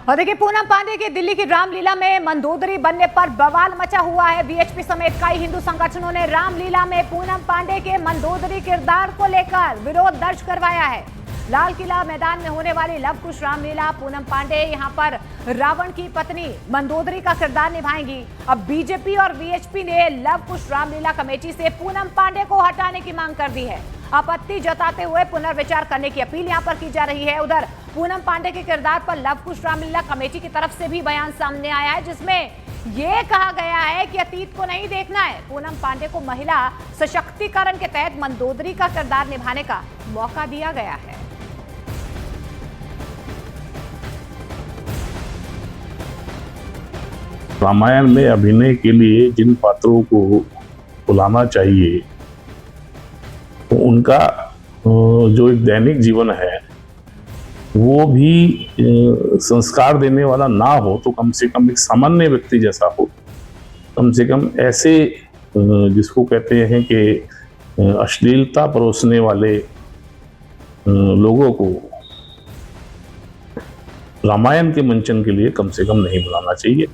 और देखिए, पूनम पांडे की दिल्ली की रामलीला में मंदोदरी बनने पर बवाल मचा हुआ है। बीएचपी समेत कई हिंदू संगठनों ने रामलीला में पूनम पांडे के मंदोदरी किरदार को लेकर विरोध दर्ज करवाया है। लाल किला मैदान में होने वाली लव कुश रामलीला, पूनम पांडे यहां पर रावण की पत्नी मंदोदरी का किरदार निभाएंगी। अब बीजेपी और बीएचपी ने लव कुश रामलीला कमेटी से पूनम पांडे को हटाने की मांग कर दी है। आपत्ति जताते हुए पुनर्विचार करने की अपील यहां पर की जा रही है। उधर पूनम पांडे के किरदार पर लव कुश रामलीला कमेटी की तरफ से भी बयान सामने आया है, जिसमें यह कहा गया है कि अतीत को नहीं देखना है। पूनम पांडे को महिला सशक्तिकरण के तहत मंदोदरी का किरदार निभाने का मौका दिया गया है। रामायण में अभिनय के लिए जिन पात्रों को बुलाना चाहिए, तो उनका जो एक दैनिक जीवन है वो भी संस्कार देने वाला ना हो, तो कम से कम एक सामान्य व्यक्ति जैसा हो। कम से कम ऐसे जिसको कहते हैं कि अश्लीलता परोसने वाले लोगों को रामायण के मंचन के लिए कम से कम नहीं बुलाना चाहिए।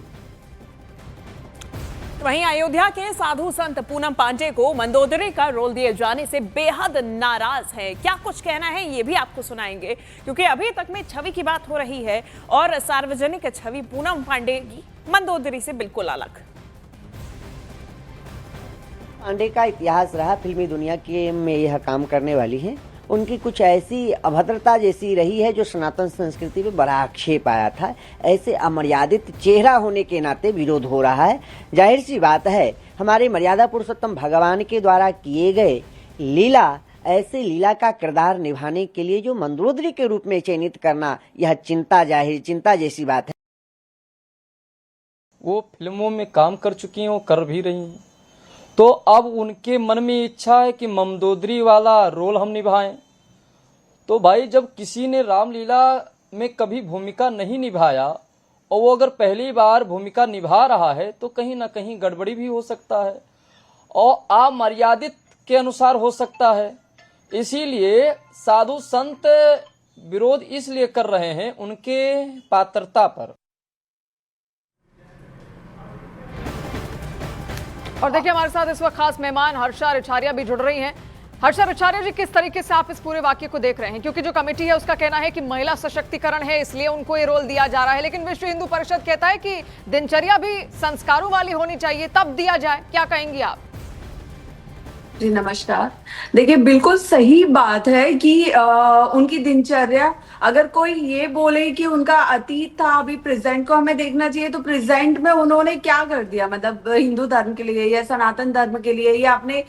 वहीं अयोध्या के साधु संत पूनम पांडे को मंदोदरी का रोल दिए जाने से बेहद नाराज है। क्या कुछ कहना है ये भी आपको सुनाएंगे, क्योंकि अभी तक में छवि की बात हो रही है और सार्वजनिक छवि पूनम पांडे की मंदोदरी से बिल्कुल अलग। पांडे का इतिहास रहा, फिल्मी दुनिया के में यह काम करने वाली है। उनकी कुछ ऐसी अभद्रता जैसी रही है जो सनातन संस्कृति में बड़ा आक्षेप आया था। ऐसे अमर्यादित चेहरा होने के नाते विरोध हो रहा है। जाहिर सी बात है, हमारे मर्यादा पुरुषोत्तम भगवान के द्वारा किए गए लीला, ऐसे लीला का किरदार निभाने के लिए जो मंदोदरी के रूप में चयनित करना, यह चिंता जैसी बात है। वो फिल्मों में काम कर चुकी हैं, वो कर भी रही हैं, तो अब उनके मन में इच्छा है कि मंदोदरी वाला रोल हम निभाएं। तो भाई, जब किसी ने रामलीला में कभी भूमिका नहीं निभाया और वो अगर पहली बार भूमिका निभा रहा है, तो कहीं ना कहीं गड़बड़ी भी हो सकता है और अमर्यादित के अनुसार हो सकता है। इसीलिए साधु संत विरोध इसलिए कर रहे हैं उनके पात्रता पर। और देखिए, हमारे साथ इस वक्त खास मेहमान हर्षा रिछारिया भी जुड़ रही हैं। हर्षा रिछारिया जी, किस तरीके से आप इस पूरे वाक्य को देख रहे हैं? क्योंकि जो कमेटी है उसका कहना है कि महिला सशक्तिकरण है, इसलिए उनको ये रोल दिया जा रहा है, लेकिन विश्व हिंदू परिषद कहता है कि दिनचर्या भी संस्कारों वाली होनी चाहिए, तब दिया जाए। क्या कहेंगी आप? जी नमस्कार। देखिए, बिल्कुल सही बात है कि उनकी दिनचर्या, अगर कोई ये बोले कि उनका अतीत था, अभी प्रेजेंट को हमें देखना चाहिए, तो प्रेजेंट में उन्होंने क्या कर दिया, मतलब हिंदू धर्म के लिए या सनातन धर्म के लिए, या अपने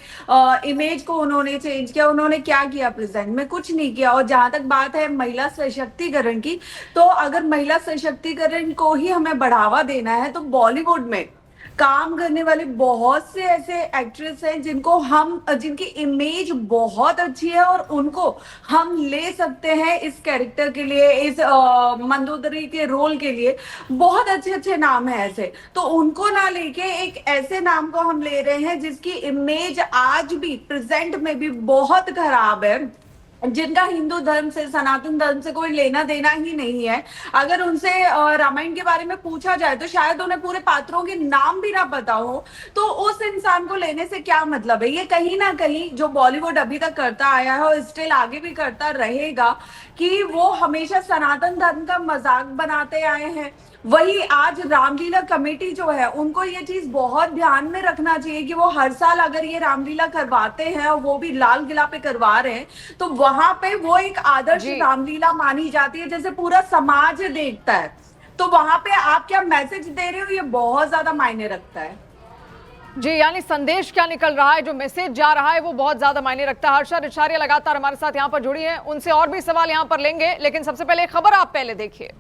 इमेज को उन्होंने चेंज किया, उन्होंने क्या किया प्रेजेंट में? कुछ नहीं किया। और जहां तक बात है महिला सशक्तिकरण की, तो अगर महिला सशक्तिकरण को ही हमें बढ़ावा देना है, तो बॉलीवुड में काम करने वाले बहुत से ऐसे एक्ट्रेस हैं जिनकी इमेज बहुत अच्छी है और उनको हम ले सकते हैं इस कैरेक्टर के लिए, इस मंदोदरी के रोल के लिए। बहुत अच्छे अच्छे नाम है ऐसे, तो उनको ना लेके एक ऐसे नाम को हम ले रहे हैं जिसकी इमेज आज भी प्रेजेंट में भी बहुत खराब है, जिनका हिंदू धर्म से, सनातन धर्म से कोई लेना देना ही नहीं है। अगर उनसे रामायण के बारे में पूछा जाए तो शायद उन्हें पूरे पात्रों के नाम भी ना पता हो, तो उस इंसान को लेने से क्या मतलब है? ये कहीं ना कहीं जो बॉलीवुड अभी तक करता आया है और स्टिल आगे भी करता रहेगा, कि वो हमेशा सनातन धर्म का मजाक बनाते आए हैं। वही आज रामलीला कमेटी जो है, उनको ये चीज बहुत ध्यान में रखना चाहिए कि वो हर साल अगर ये रामलीला करवाते हैं और वो भी लाल किला पे करवा रहे हैं, तो वहां पे वो एक आदर्श रामलीला मानी जाती है, जैसे पूरा समाज देखता है। तो वहां पे आप क्या मैसेज दे रहे हो, ये बहुत ज्यादा मायने रखता है। जी, यानी संदेश क्या निकल रहा है, जो मैसेज जा रहा है वो बहुत ज्यादा मायने रखता है। हर्षा रिछारिया लगातार हमारे साथ यहाँ पर जुड़ी है, उनसे और भी सवाल यहाँ पर लेंगे, लेकिन सबसे पहले खबर आप पहले देखिए।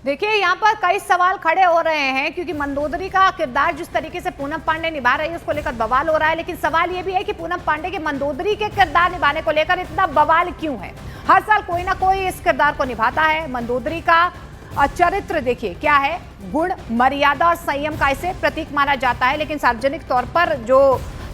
देखिए, यहाँ पर कई सवाल खड़े हो रहे हैं, क्योंकि मंदोदरी का किरदार जिस तरीके से पूनम पांडे निभा रही है उसको लेकर बवाल हो रहा है। लेकिन सवाल ये भी है कि पूनम पांडे के मंदोदरी के किरदार निभाने को लेकर इतना बवाल क्यों है? हर साल कोई ना कोई इस किरदार को निभाता है। मंदोदरी का चरित्र देखिए क्या है, गुण, मर्यादा और संयम का इसे प्रतीक माना जाता है। लेकिन सार्वजनिक तौर पर जो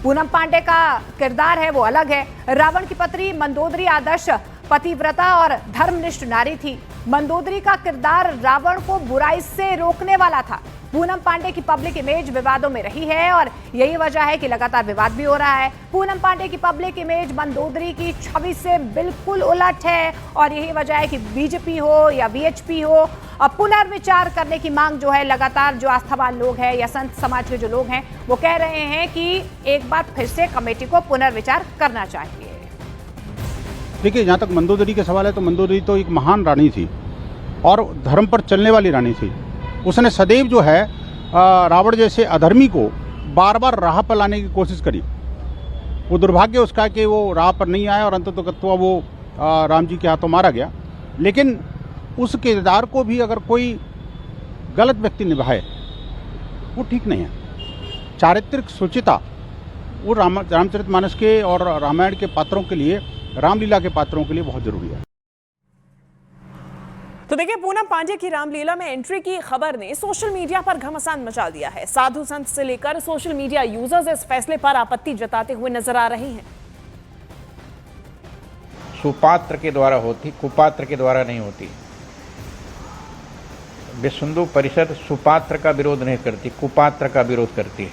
पूनम पांडे का किरदार है वो अलग है। रावण की पत्नी मंदोदरी आदर्श पतिव्रता और धर्मनिष्ठ नारी थी। मंदोदरी का किरदार रावण को बुराई से रोकने वाला था। पूनम पांडे की पब्लिक इमेज विवादों में रही है और यही वजह है कि लगातार विवाद भी हो रहा है। पूनम पांडे की पब्लिक इमेज मंदोदरी की छवि से बिल्कुल उलट है और यही वजह है कि बीजेपी हो या वीएचपी हो, अब पुनर्विचार करने की मांग जो है लगातार जो आस्थावान लोग हैं या संत समाज के जो लोग हैं वो कह रहे हैं कि एक बार फिर से कमेटी को पुनर्विचार करना चाहिए। देखिए, जहाँ तक मंदोदरी का सवाल है तो मंदोदरी तो एक महान रानी थी और धर्म पर चलने वाली रानी थी। उसने सदैव जो है रावण जैसे अधर्मी को बार बार राह पर लाने की कोशिश करी। वो दुर्भाग्य उसका कि वो राह पर नहीं आया और अंततः वो राम जी के हाथों मारा गया। लेकिन उस किरदार को भी अगर कोई गलत व्यक्ति निभाए वो ठीक नहीं है। चारित्रिक सुचिता वो रामचरितमानस के और रामायण के पात्रों के लिए, रामलीला के पात्रों के लिए बहुत जरूरी है। तो देखिए, पूनम पांडे की रामलीला में एंट्री की खबर ने सोशल मीडिया पर घमासान मचा दिया है। साधु संत से लेकर सोशल मीडिया यूजर्स इस फैसले पर आपत्ति जताते हुए नजर आ रहे हैं। सुपात्र के द्वारा होती, कुपात्र के द्वारा नहीं होती। विश्व हिंदू परिषद सुपात्र का विरोध नहीं करती, कुपात्र का विरोध करती है।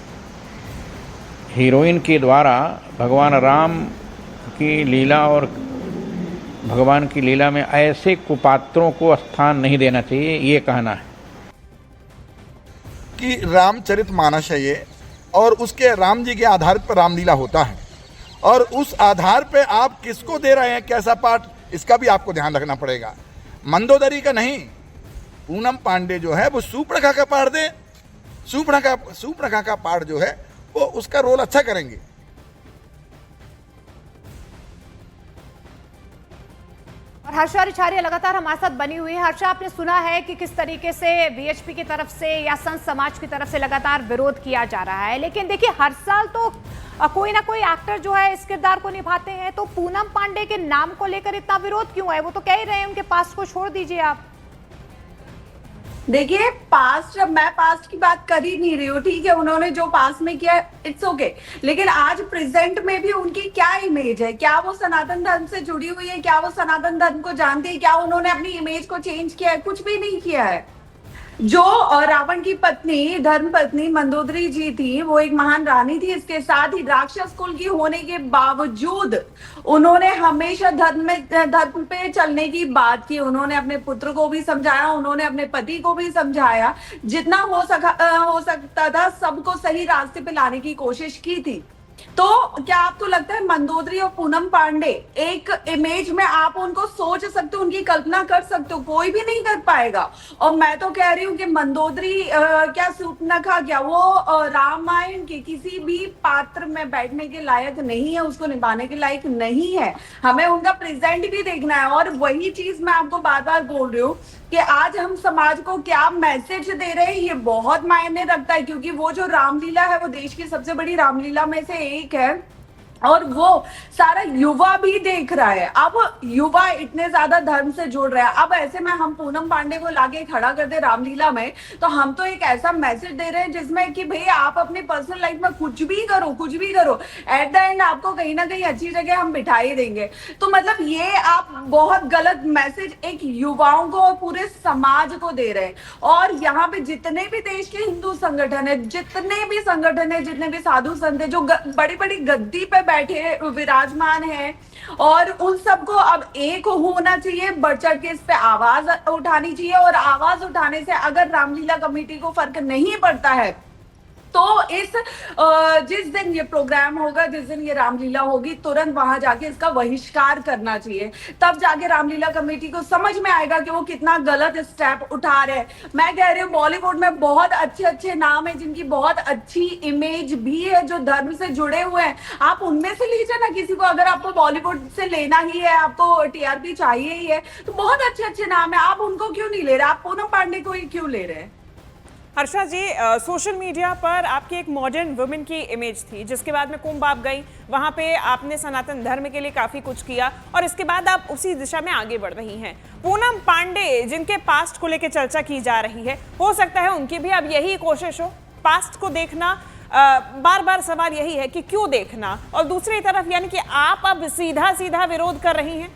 हीरोइन के द्वारा भगवान राम की लीला और भगवान की लीला में ऐसे कुपात्रों को स्थान नहीं देना चाहिए, ये कहना है कि रामचरितमानस है ये, और उसके राम जी के आधार पर रामलीला होता है और उस आधार पे आप किसको दे रहे हैं, कैसा पाठ, इसका भी आपको ध्यान रखना पड़ेगा। मंदोदरी का नहीं, पूनम पांडे जो है वो सूर्पणखा का पाठ दें। सूर्पणखा का पाठ जो है वो उसका रोल अच्छा करेंगे। और हर्षा आचार्य लगातार हमारे साथ बनी हुई है। हर्षा, आपने सुना है कि किस तरीके से वीएचपी की तरफ से या संत समाज की तरफ से लगातार विरोध किया जा रहा है, लेकिन देखिए हर साल तो कोई ना कोई एक्टर जो है इस किरदार को निभाते हैं, तो पूनम पांडे के नाम को लेकर इतना विरोध क्यों है? वो तो कह ही रहे हैं उनके पास्ट को छोड़ दीजिए आप। देखिए, पास्ट, मैं पास्ट की बात कर ही नहीं रही हूँ, ठीक है, उन्होंने जो पास्ट में किया इट्स ओके, लेकिन आज प्रेजेंट में भी उनकी क्या इमेज है? क्या वो सनातन धर्म से जुड़ी हुई है? क्या वो सनातन धर्म को जानती है? क्या उन्होंने अपनी इमेज को चेंज किया है? कुछ भी नहीं किया है। जो रावण की पत्नी, धर्म पत्नी मंदोदरी जी थी, वो एक महान रानी थी। इसके साथ ही राक्षस कुल की होने के बावजूद उन्होंने हमेशा धर्म पे चलने की बात की। उन्होंने अपने पुत्र को भी समझाया, उन्होंने अपने पति को भी समझाया, जितना हो सकता था सबको सही रास्ते पे लाने की कोशिश की थी। तो क्या आपको लगता है मंदोदरी और पूनम पांडे एक इमेज में आप उनको सोच सकते हो, उनकी कल्पना कर सकते हो? कोई भी नहीं कर पाएगा। और मैं तो कह रही हूँ कि मंदोदरी क्या सूर्पणखा, क्या वो रामायण के किसी भी पात्र में बैठने के लायक नहीं है, उसको निभाने के लायक नहीं है। हमें उनका प्रेजेंट भी देखना है। और वही चीज मैं आपको बार बार बोल रही हूँ कि आज हम समाज को क्या मैसेज दे रहे हैं, ये बहुत मायने रखता है, क्योंकि वो जो रामलीला है वो देश की सबसे बड़ी रामलीला में से एक है और वो सारा युवा भी देख रहा है। अब युवा इतने ज्यादा धर्म से जुड़ रहे हैं। अब ऐसे में हम पूनम पांडे को लाके खड़ा कर दे रामलीला में, तो हम तो एक ऐसा मैसेज दे रहे हैं जिसमें कि भाई आप अपनी पर्सनल लाइफ में कुछ भी करो, एट द एंड आपको कहीं ना कहीं अच्छी जगह हम बिठा ही देंगे। तो मतलब ये आप बहुत गलत मैसेज एक युवाओं को और पूरे समाज को दे रहे हैं। और यहाँ पे जितने भी देश के हिंदू संगठन है, जितने भी संगठन है, जितने भी साधु संत है जो बड़ी बड़ी गद्दी पे बैठे विराजमान है, और उन सबको अब एक होना चाहिए, बढ़ चढ़ के इस पे आवाज उठानी चाहिए। और आवाज उठाने से अगर रामलीला कमेटी को फर्क नहीं पड़ता है तो जिस दिन ये प्रोग्राम होगा, जिस दिन ये रामलीला होगी, तुरंत वहां जाके इसका बहिष्कार करना चाहिए। तब जाके रामलीला कमेटी को समझ में आएगा कि वो कितना गलत स्टेप उठा रहे हैं। मैं कह रही हूँ बॉलीवुड में बहुत अच्छे अच्छे नाम है जिनकी बहुत अच्छी इमेज भी है, जो धर्म से जुड़े हुए हैं। आप उनमें से लीजिए ना किसी को, अगर आपको बॉलीवुड से लेना ही है, आपको टीआरपी चाहिए ही है, तो बहुत अच्छे अच्छे नाम है, आप उनको क्यों नहीं ले रहे? आप पूनम पांडे को ही क्यों ले रहे हैं? हर्षा जी, सोशल मीडिया पर आपकी एक मॉडर्न वुमेन की इमेज थी, जिसके बाद में कुंभ आप गई, वहां पे आपने सनातन धर्म के लिए काफी कुछ किया और इसके बाद आप उसी दिशा में आगे बढ़ रही हैं। पूनम पांडे जिनके पास्ट को लेकर चर्चा की जा रही है, हो सकता है उनकी भी अब यही कोशिश हो, पास्ट को देखना। बार बार सवाल यही है कि क्यों देखना, और दूसरी तरफ यानी कि आप अब सीधा सीधा विरोध कर रही हैं।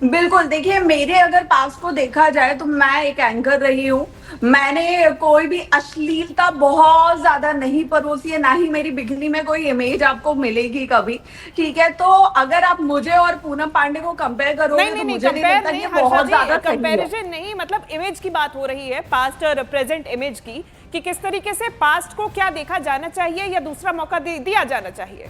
बिल्कुल, देखिए मेरे अगर पास को देखा जाए तो मैं एक एंकर रही हूँ। मैंने कोई भी अश्लीलता बहुत ज्यादा नहीं परोसी है, ना ही मेरी बिगली में कोई इमेज आपको मिलेगी कभी। ठीक है, तो अगर आप मुझे और पूनम पांडे को कंपेयर करोगे तो मुझे नहीं लगता ये बहुत ज्यादा सही है। कंपैरिजन नहीं, मतलब इमेज की बात हो रही है, पास्ट और प्रेजेंट इमेज की, कि किस तरीके से पास्ट को क्या देखा जाना चाहिए या दूसरा मौका दिया जाना चाहिए।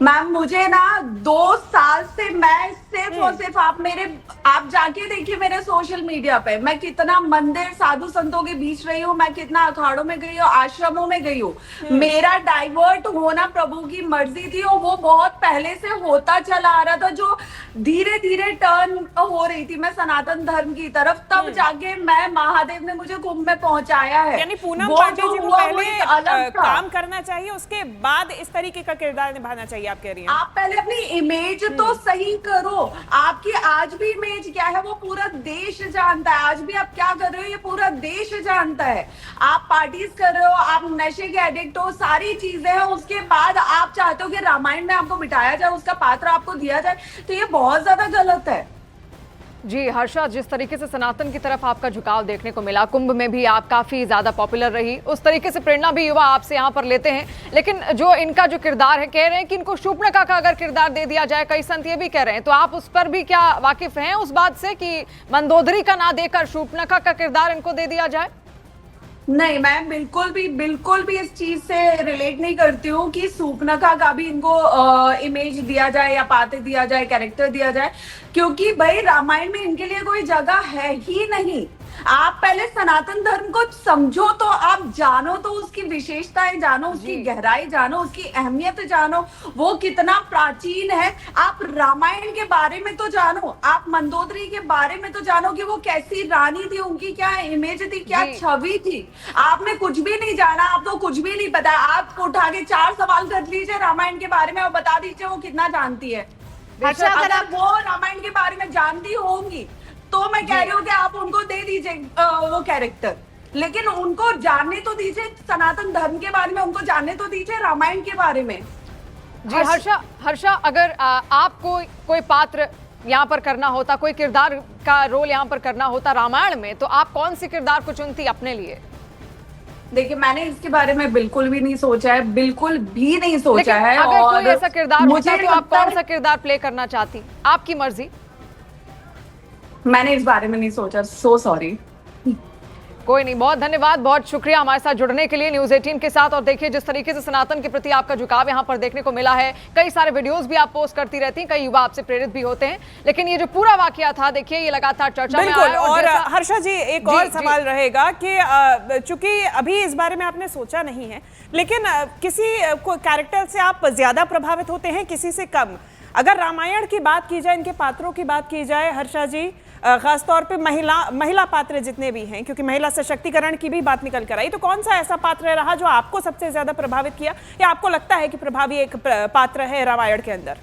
मैम मुझे ना 2 साल से मैं सिर्फ और सिर्फ आप जाके देखिए मेरे सोशल मीडिया पे, मैं कितना मंदिर साधु संतों के बीच रही हूँ, मैं कितना अखाड़ों में गई हूँ, आश्रमों में गई हूँ। मेरा डाइवर्ट होना प्रभु की मर्जी थी और वो बहुत पहले से होता चला आ रहा था, जो धीरे धीरे टर्न हो रही थी मैं सनातन धर्म की तरफ, तब जाके मैं महादेव ने मुझे कुंभ में पहुंचाया है। यानी पूनम पांडे जी को पहले काम करना चाहिए, उसके बाद इस तरीके का किरदार निभाना चाहिए, आप कह रही हैं। आप पहले अपनी इमेज तो सही करो। आपकी आज भी इमेज क्या है वो पूरा देश जानता है। आज भी आप क्या कर रहे हो ये पूरा देश जानता है। आप पार्टीज कर रहे हो, आप नशे के एडिक्ट हो, सारी चीजें हैं, उसके बाद आप चाहते हो कि रामायण में आपको बिठाया जाए, उसका पात्र आपको दिया जाए, तो ये बहुत ज्यादा गलत है। जी हर्षा, जिस तरीके से सनातन की तरफ आपका झुकाव देखने को मिला, कुंभ में भी आप काफी ज्यादा पॉपुलर रही, उस तरीके से प्रेरणा भी युवा आपसे यहाँ पर लेते हैं। लेकिन जो इनका जो किरदार है, कह रहे हैं कि इनको शूर्पणखा का अगर किरदार दे दिया जाए, कई संत ये भी कह रहे हैं, तो आप उस पर भी क्या वाकिफ हैं उस बात से कि मंदोदरी का ना देकर शूर्पणखा का किरदार इनको दे दिया जाए? नहीं, मैं बिल्कुल भी इस चीज से रिलेट नहीं करती हूँ कि शूर्पणखा का भी इनको इमेज दिया जाए या पात्र दिया जाए, कैरेक्टर दिया जाए, क्योंकि भाई रामायण में इनके लिए कोई जगह है ही नहीं। आप पहले सनातन धर्म को समझो, तो आप जानो, तो उसकी विशेषताएं जानो, उसकी गहराई जानो, उसकी अहमियत जानो, वो कितना प्राचीन है। आप रामायण के बारे में तो जानो, आप मंदोदरी के बारे में तो जानो कि वो कैसी रानी थी, उनकी क्या इमेज थी, क्या छवि थी। आपने कुछ भी नहीं जाना, आपको कुछ भी नहीं पता। आप उठा के 4 सवाल कर लीजिए रामायण के बारे में और बता दीजिए वो कितना जानती है। अच्छा, अगर वो रामायण के बारे में जानती होंगी तो मैं कह रही हूँ कि आप उनको दे दीजिए वो कैरेक्टर, लेकिन उनको जानने तो दीजिए सनातन धर्म के बारे में, उनको जानने तो दीजिए रामायण के बारे में। जी हर्षा, अगर आपको कोई पात्र यहाँ पर करना होता, कोई किरदार का रोल यहाँ पर करना होता रामायण में, तो आप कौन सी किरदार को चुनती अपने लिए? देखिए, मैंने इसके बारे में बिल्कुल भी नहीं सोचा है, बिल्कुल भी नहीं सोचा है। अगर कोई ऐसा किरदार होता तो आप कौन सा किरदार प्ले करना चाहती? आपकी मर्जी। मैंने इस बारे में नहीं सोचा, सो सॉरी। कोई नहीं, बहुत धन्यवाद, बहुत शुक्रिया हमारे साथ जुड़ने के लिए न्यूज़ 18 के साथ। और देखिए जिस तरीके से सनातन के प्रति आपका झुकाव यहाँ पर देखने को मिला है, कई सारे वीडियोस भी आप पोस्ट करती रहती हैं, कई युवा आपसे प्रेरित भी होते हैं, लेकिन ये जो पूरा वाकया था, देखिए ये लगातार चर्चा में आया है। और हर्षा जी, एक और सवाल रहेगा कि चूंकि अभी इस बारे में आपने सोचा नहीं है, लेकिन किसी कैरेक्टर से आप ज्यादा प्रभावित होते हैं, किसी से कम? अगर रामायण की बात की जाए, इनके पात्रों की बात की जाए हर्षा जी, खासतौर पे महिला पात्र जितने भी हैं, क्योंकि महिला सशक्तिकरण की भी बात निकल कर आई, तो कौन सा ऐसा पात्र रहा जो आपको सबसे ज्यादा प्रभावित किया, या आपको लगता है कि प्रभावी एक पात्र है रामायण के अंदर?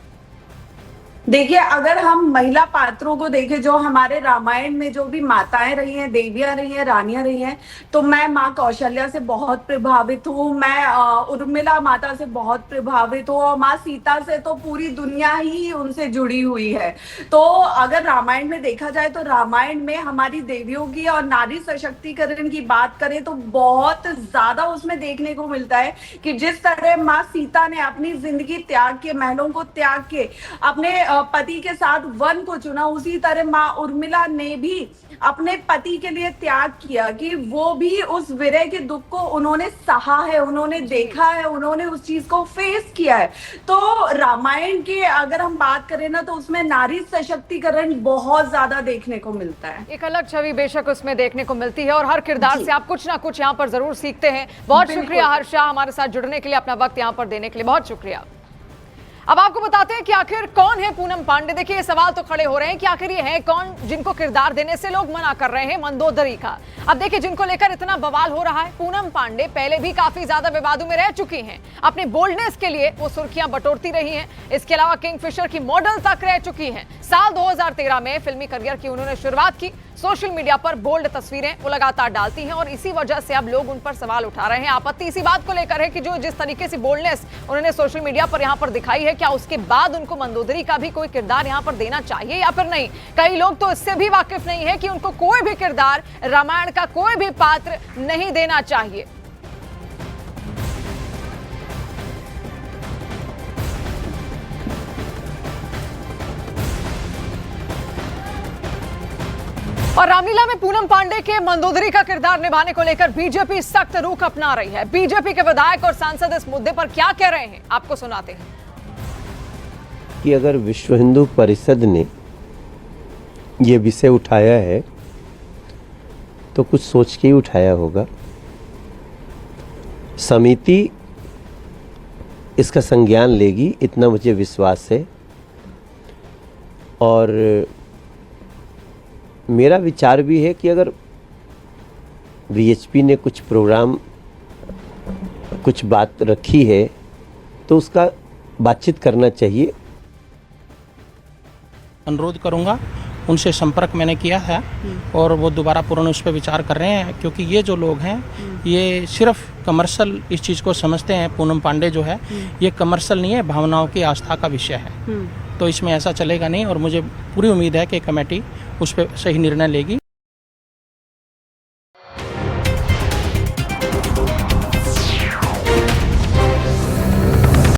देखिए, अगर हम महिला पात्रों को देखें, जो हमारे रामायण में जो भी माताएं रही हैं, देवियां रही हैं, रानियां रही हैं, तो मैं माँ कौशल्या से बहुत प्रभावित हूँ, मैं उर्मिला माता से बहुत प्रभावित हूँ, और माँ सीता से तो पूरी दुनिया ही उनसे जुड़ी हुई है। तो अगर रामायण में देखा जाए तो रामायण में हमारी देवियों की और नारी सशक्तिकरण की बात करें तो बहुत ज्यादा उसमें देखने को मिलता है कि जिस तरह माँ सीता ने अपनी जिंदगी त्याग के, महलों को त्याग के अपने पति के साथ वन को चुना, उसी तरह माँ उर्मिला ने भी अपने पति के लिए त्याग किया, कि वो भी उस विरह के दुख को उन्होंने सहा है, उन्होंने देखा है, उन्होंने उस चीज को फेस किया है। तो रामायण की अगर हम बात करें ना, तो उसमें नारी सशक्तिकरण बहुत ज्यादा देखने को मिलता है। एक अलग छवि बेशक उसमें देखने को मिलती है, और हर किरदार से आप कुछ ना कुछ यहाँ पर जरूर सीखते हैं। बहुत शुक्रिया हर्षा, हमारे साथ जुड़ने के लिए, अपना वक्त यहाँ पर देने के लिए बहुत शुक्रिया। अब आपको बताते हैं कि आखिर कौन है पूनम पांडे। देखिए ये सवाल तो खड़े हो रहे हैं कि आखिर ये है कौन जिनको किरदार देने से लोग मना कर रहे हैं मंदोदरी का। अब देखिए जिनको लेकर इतना बवाल हो रहा है, पूनम पांडे पहले भी काफी ज्यादा विवादों में रह चुकी हैं, अपने बोल्डनेस के लिए वो सुर्खियां बटोरती रही हैं। इसके अलावा किंगफिशर की मॉडल तक रह चुकी हैं। साल 2013 में फिल्मी करियर की उन्होंने शुरुआत की। सोशल मीडिया पर बोल्ड तस्वीरें वो लगातार डालती हैं और इसी वजह से अब लोग उन पर सवाल उठा रहे हैं। आपत्ति इसी बात को लेकर है कि जो जिस तरीके से बोल्डनेस उन्होंने सोशल मीडिया पर यहाँ पर दिखाई है, क्या उसके बाद उनको मंदोदरी का भी कोई किरदार यहाँ पर देना चाहिए या फिर नहीं। कई लोग तो इससे भी वाकिफ नहीं है कि उनको कोई भी किरदार, रामायण का कोई भी पात्र नहीं देना चाहिए। और रामलीला में पूनम पांडे के मंदोदरी का किरदार निभाने को लेकर बीजेपी सख्त रुख अपना रही है। बीजेपी के विधायक और सांसद इस मुद्दे पर क्या कह रहे हैं, आपको सुनाते हैं। कि अगर विश्व हिंदू परिषद ने ये विषय उठाया है तो कुछ सोच के ही उठाया होगा। समिति इसका संज्ञान लेगी, इतना मुझे विश्वास है। और मेरा विचार भी है कि अगर वीएचपी ने कुछ प्रोग्राम, कुछ बात रखी है तो उसका बातचीत करना चाहिए। अनुरोध करूंगा, उनसे संपर्क मैंने किया है और वो दोबारा पूर्ण उस पर विचार कर रहे हैं, क्योंकि ये जो लोग हैं ये सिर्फ कमर्शियल इस चीज़ को समझते हैं। पूनम पांडे जो है ये कमर्शियल नहीं है, भावनाओं की आस्था का विषय है। तो इसमें ऐसा चलेगा नहीं और मुझे पूरी उम्मीद है कि कमेटी उस पर सही निर्णय लेगी।